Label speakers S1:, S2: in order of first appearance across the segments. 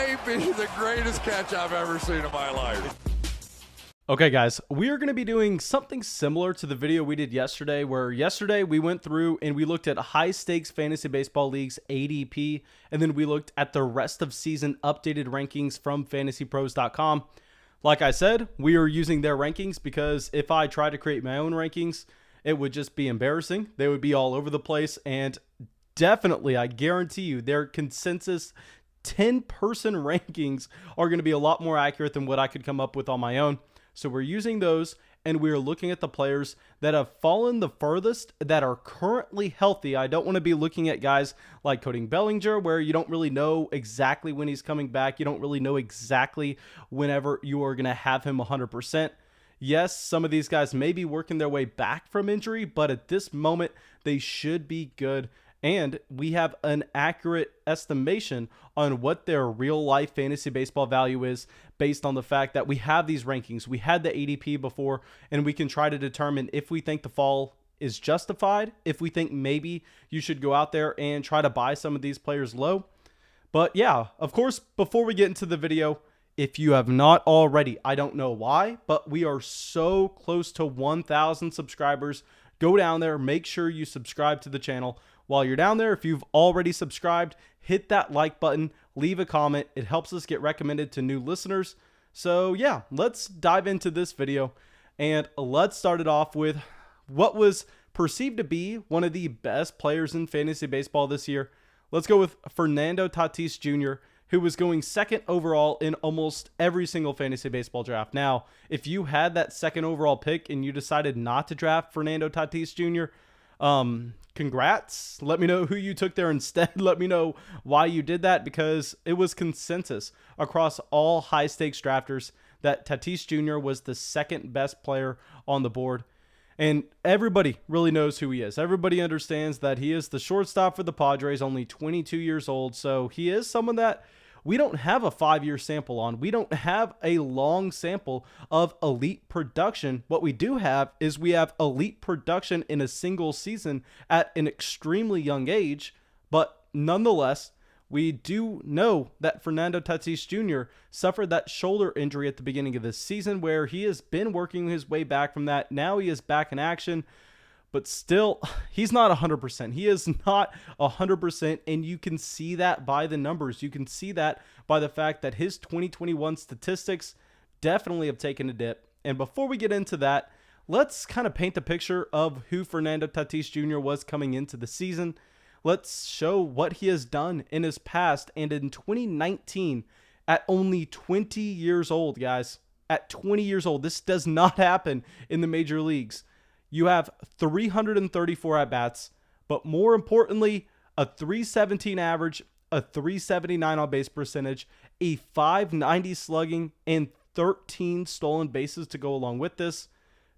S1: may be the greatest catch I've ever seen in my life.
S2: Okay guys, we are going to be doing something similar to the video we did yesterday, where yesterday we went through and we looked at high stakes fantasy baseball leagues ADP, and then we looked at the rest of season updated rankings from fantasypros.com. Like I said, we are using their rankings because if I try to create my own rankings, it would just be embarrassing. They would be all over the place, and definitely, I guarantee you, their consensus 10-person rankings are going to be a lot more accurate than what I could come up with on my own. So we're using those, and we're looking at the players that have fallen the furthest, that are currently healthy. I don't want to be looking at guys like Cody Bellinger, where you don't really know exactly when he's coming back. You don't really know exactly whenever you are going to have him 100%. Yes, some of these guys may be working their way back from injury, but at this moment, they should be good. And we have an accurate estimation on what their real life fantasy baseball value is based on the fact that we have these rankings. We had the ADP before, and we can try to determine if we think the fall is justified, if we think maybe you should go out there and try to buy some of these players low. But yeah, of course, before we get into the video, if you have not already, I don't know why, but we are so close to 1,000 subscribers. Go down there, make sure you subscribe to the channel. While you're down there, if you've already subscribed, hit that like button, leave a comment. It helps us get recommended to new listeners. So yeah, let's dive into this video, and let's start it off with what was perceived to be one of the best players in fantasy baseball this year. Let's go with Fernando Tatis Jr., who was going second overall in almost every single fantasy baseball draft. Now, if you had that second overall pick and you decided not to draft Fernando Tatis Jr., congrats. Let me know who you took there instead. Let me know why you did that, because it was consensus across all high stakes drafters that Tatis Jr. was the second best player on the board. And everybody really knows who he is. Everybody understands that he is the shortstop for the Padres, only 22 years old. So he is someone that we don't have a 5-year sample on. We don't have a long sample of elite production. What we do have is we have elite production in a single season at an extremely young age. But nonetheless, we do know that Fernando Tatis Jr. suffered that shoulder injury at the beginning of this season, where he has been working his way back from that. Now he is back in action, but still, he's not 100%. He is not 100%, and you can see that by the numbers. You can see that by the fact that his 2021 statistics definitely have taken a dip. And before we get into that, let's kind of paint the picture of who Fernando Tatis Jr. was coming into the season. Let's show what he has done in his past. And in 2019, at only 20 years old, guys, at 20 years old, this does not happen in the major leagues. You have 334 at-bats, but more importantly, a 317 average, a 379 on-base percentage, a 590 slugging, and 13 stolen bases to go along with this.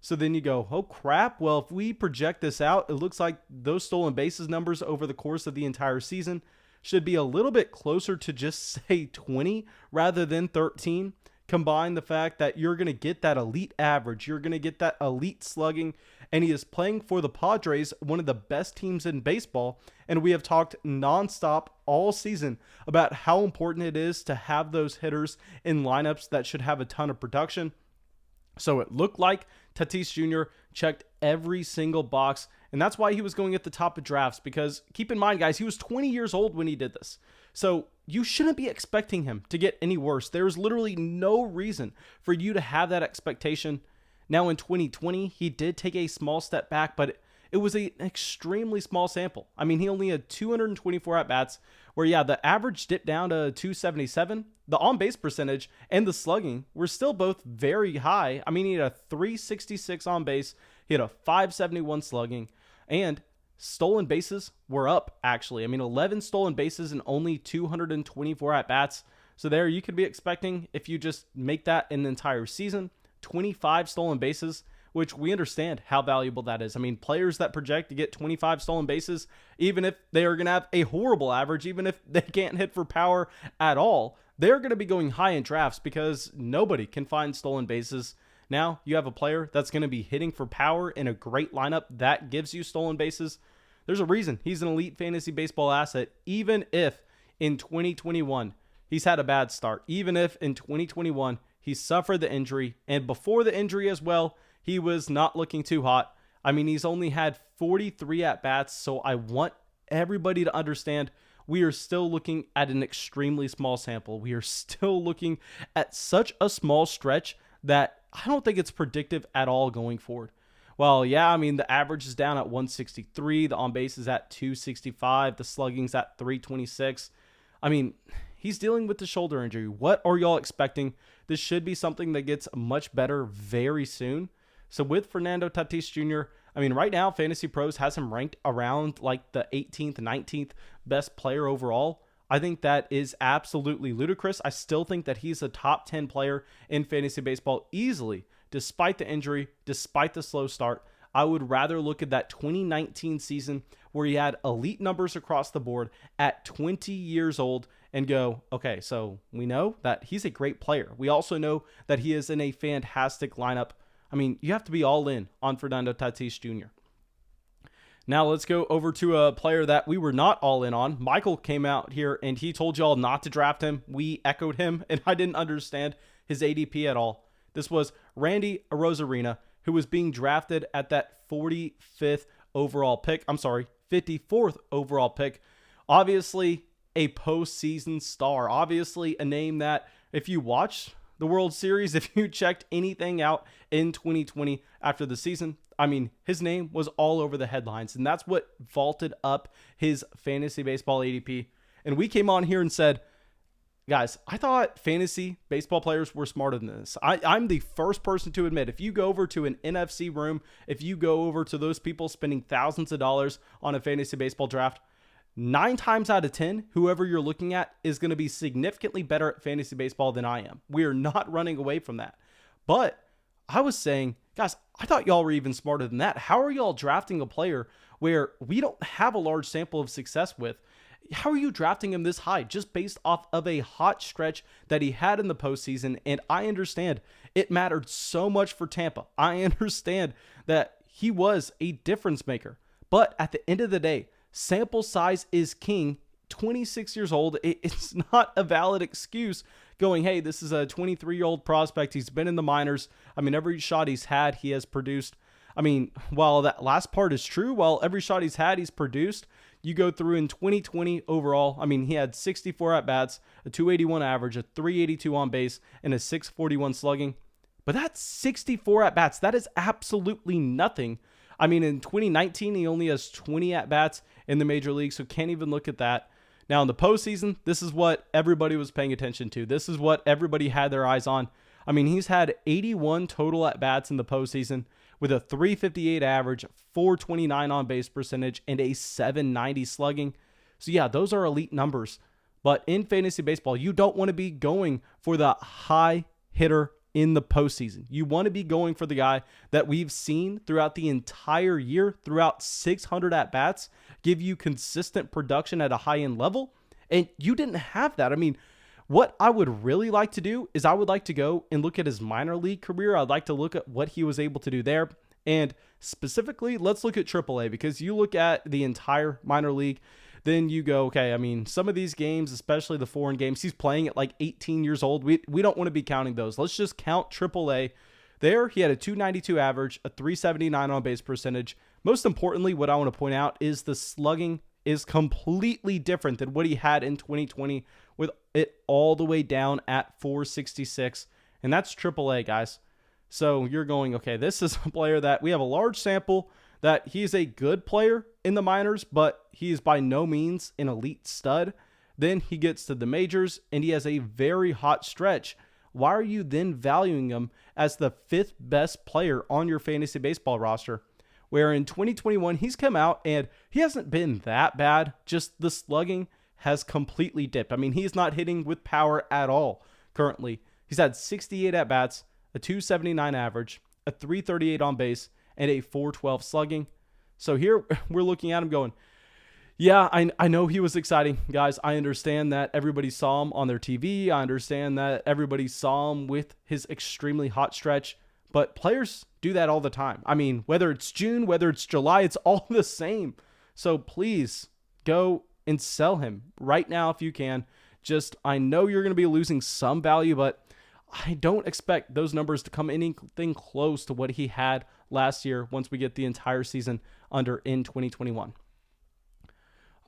S2: So then you go, oh crap, well, if we project this out, it looks like those stolen bases numbers over the course of the entire season should be a little bit closer to just say 20 rather than 13. Combine the fact that you're going to get that elite average, you're going to get that elite slugging, and he is playing for the Padres, one of the best teams in baseball. And we have talked nonstop all season about how important it is to have those hitters in lineups that should have a ton of production. So it looked like Tatis Jr. checked every single box, and that's why he was going at the top of drafts, because keep in mind, guys, he was 20 years old when he did this. So you shouldn't be expecting him to get any worse. There's literally no reason for you to have that expectation. Now in 2020, he did take a small step back, but it was an extremely small sample. I mean, he only had 224 at-bats, where, yeah, the average dipped down to 277. The on-base percentage and the slugging were still both very high. I mean, he had a 366 on base, he had a 571 slugging, and stolen bases were up, actually. I mean, 11 stolen bases and only 224 at-bats. So there, you could be expecting, if you just make that an entire season, 25 stolen bases, which we understand how valuable that is. I mean, players that project to get 25 stolen bases, even if they are going to have a horrible average, even if they can't hit for power at all, they're going to be going high in drafts because nobody can find stolen bases. Now you have a player that's going to be hitting for power in a great lineup that gives you stolen bases. There's a reason he's an elite fantasy baseball asset, even if in 2021 he's had a bad start. Even if in 2021 he suffered the injury, and before the injury as well, he was not looking too hot. I mean, he's only had 43 at-bats, so I want everybody to understand we are still looking at an extremely small sample. We are still looking at such a small stretch that I don't think it's predictive at all going forward. Well, yeah, I mean, the average is down at 163. The on-base is at 265. The slugging's at 326. I mean, he's dealing with the shoulder injury. What are y'all expecting? This should be something that gets much better very soon. So with Fernando Tatis Jr., I mean, right now, Fantasy Pros has him ranked around like the 18th, 19th best player overall. I think that is absolutely ludicrous. I still think that he's a top 10 player in fantasy baseball easily, despite the injury, despite the slow start. I would rather look at that 2019 season where he had elite numbers across the board at 20 years old and go, okay, so we know that he's a great player. We also know that he is in a fantastic lineup. I mean, you have to be all in on Fernando Tatis Jr. Now let's go over to a player that we were not all in on. Michael came out here and he told y'all not to draft him. We echoed him, and I didn't understand his ADP at all. This was Randy Arozarena, who was being drafted at that 45th overall pick. I'm sorry, 54th overall pick. Obviously, a postseason star. Obviously, a name that if you watch the World Series, if you checked anything out in 2020 after the season, I mean, his name was all over the headlines, and that's what vaulted up his fantasy baseball ADP. And we came on here and said, guys, I thought fantasy baseball players were smarter than this. I'm the first person to admit, if you go over to an NFC room, if you go over to those people spending thousands of dollars on a fantasy baseball draft, 9 times out of 10, whoever you're looking at is going to be significantly better at fantasy baseball than I am. We are not running away from that. But I was saying, guys, I thought y'all were even smarter than that. How are y'all drafting a player where we don't have a large sample of success with? How are you drafting him this high just based off of a hot stretch that he had in the postseason? And I understand it mattered so much for Tampa. I understand that he was a difference maker. But at the end of the day, sample size is king. 26 years old. It's not a valid excuse going, hey, this is a 23-year-old prospect. He's been in the minors. I mean, every shot he's had, he has produced. I mean, while that last part is true, while every shot he's had, he's produced. You go through in 2020 overall, I mean, he had 64 at-bats, a 281 average, a 382 on base, and a 641 slugging. But that's 64 at-bats. That is absolutely nothing. I mean, in 2019, he only has 20 at-bats in the major league, so can't even look at that. Now, in the postseason, this is what everybody was paying attention to. This is what everybody had their eyes on. I mean, he's had 81 total at-bats in the postseason with a 358 average, 429 on-base percentage, and a 790 slugging. So, yeah, those are elite numbers. But in fantasy baseball, you don't want to be going for the high hitter in the postseason. You want to be going for the guy that we've seen throughout the entire year, throughout 600 at-bats, give you consistent production at a high-end level. And you didn't have that. I mean, what I would really like to do is I would like to go and look at his minor league career. I'd like to look at what he was able to do there. And specifically, let's look at AAA, because you look at the entire minor league, then you go, okay, I mean, some of these games, especially the foreign games, he's playing at like 18 years old. We don't want to be counting those. Let's just count AAA. There, he had a 292 average, a 379 on base percentage. Most importantly, what I want to point out is the slugging is completely different than what he had in 2020, with it all the way down at 466. And that's AAA, guys. So you're going, okay, this is a player that we have a large sample, that he's a good player in the minors, but he is by no means an elite stud. Then he gets to the majors and he has a very hot stretch. Why are you then valuing him as the 5th best player on your fantasy baseball roster? Where in 2021, he's come out and he hasn't been that bad. Just the slugging has completely dipped. I mean, he's not hitting with power at all currently. He's had 68 at-bats, a 279 average, a 338 on base, and a 412 slugging. So here we're looking at him going, yeah, I know he was exciting, guys. I understand that everybody saw him on their TV. I understand that everybody saw him with his extremely hot stretch. But players do that all the time. I mean, whether it's June, whether it's July, it's all the same. So please go and sell him right now if you can. I know you're going to be losing some value, but I don't expect those numbers to come anything close to what he had last year once we get the entire season under in 2021.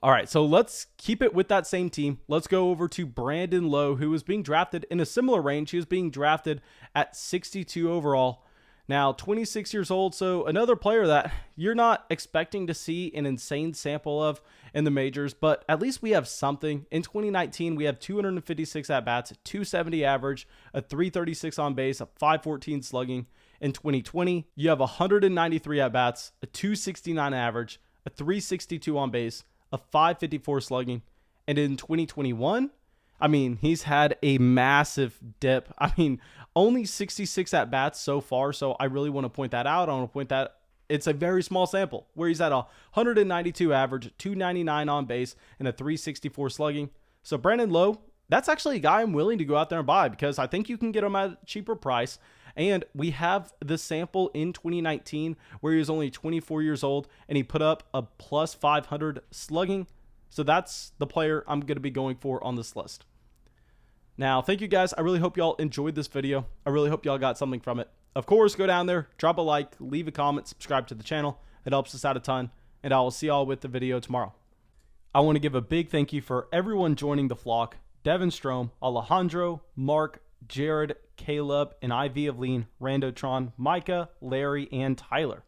S2: All right, so let's keep it with that same team. Let's go over to Brandon Lowe, who was being drafted in a similar range. He was being drafted at 62 overall. Now, 26 years old, so another player that you're not expecting to see an insane sample of in the majors, but at least we have something. In 2019, we have 256 at-bats, 270 average, a 336 on base, a 514 slugging. In 2020, you have 193 at-bats, a 269 average, a 362 on base, a 554 slugging. And in 2021, I mean, he's had a massive dip. I mean, only 66 at-bats so far, so I really want to point that out. I want to point that it's a very small sample where he's at a 192 average, 299 on base, and a 364 slugging. So Brandon Lowe, that's actually a guy I'm willing to go out there and buy because I think you can get him at a cheaper price. And we have the sample in 2019 where he was only 24 years old and he put up a plus 500 slugging. So that's the player I'm going to be going for on this list. Now, thank you guys. I really hope y'all enjoyed this video. I really hope y'all got something from it. Of course, go down there, drop a like, leave a comment, subscribe to the channel. It helps us out a ton. And I will see y'all with the video tomorrow. I want to give a big thank you for everyone joining the flock. Devin Strom, Alejandro, Mark, Jared, Caleb, and IV of Lean, Randotron, Micah, Larry, and Tyler.